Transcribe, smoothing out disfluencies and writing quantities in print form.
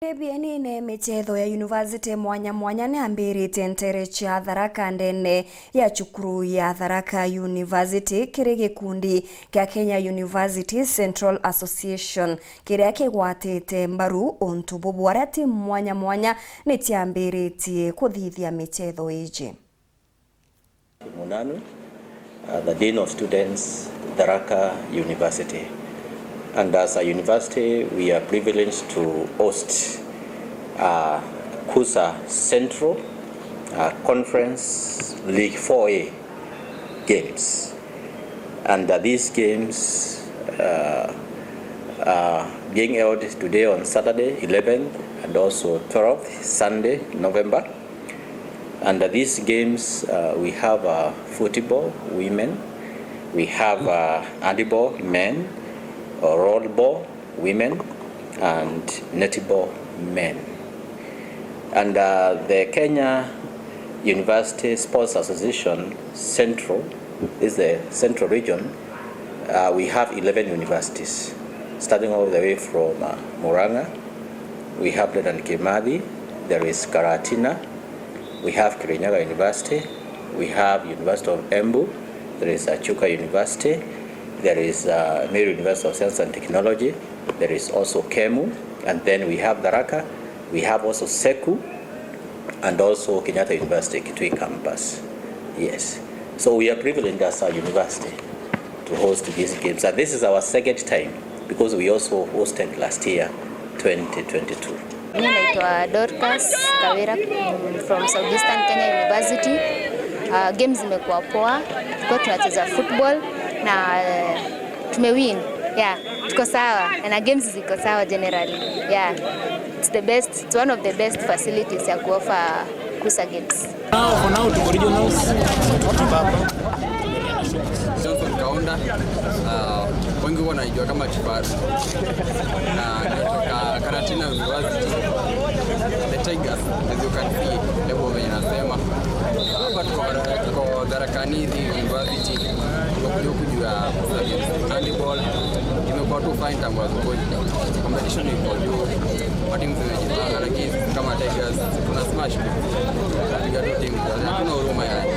Bienine Mîcetho ya University mwanya mwanya nambirite ntere cha Tharaka ndene ya cukuru ya Tharaka University kiri gikundi kia Kenya University Central Association kiria kigwatite mbaru ontubu bwarati mwanya mwanya nitiambiritie kuthithia Mîcetho iji. Munanu, the Dean of Students, Tharaka University. And as a university, we are privileged to host Kusa Central Conference League 4A games. And these games are being held today on Saturday, 11th, and also 12th, Sunday, November. And these games, we have football, women, we have handball, men, rollball, women, and netball, men. And the Kenya University Sports Association Central is the central region. We have 11 universities, starting all the way from Murang'a. We have Dedan Kimathi, there is Karatina, we have Kirinyaga University, we have University of Embu, there is Chuka University, there is Meru University of Science and Technology, there is also Kemu, and then we have Tharaka, we have also Seku, and also Kenyatta University, Kitui campus. Yes. So we are privileged as a university to host these games. And this is our second time because we also hosted last year, 2022. Mimi naitwa Dorcas Kawira from Southeastern Kenya University. Games zimekuwa poa. Tulikuwa tunacheza football na tumewin. Yeah, tuko sawa. Na games ziko sawa generally. Yeah. It's the best. It's one of the best facilities ya kuoffer Kusa games. For now to originals. Johnson Kaunda, wengi wanajua kama Chiparu, na natoka Karatina University, the Tigers, as you can see, lebo venye nasema. Hapa tuko Tharaka University, tuko kujua handball, imekuwa tu fine tangu asubuhi. Competition iko juu, matimu zimejipanga, lakini kama Tigers tuna smash, tunapiga tu timu, hatuna huruma yani.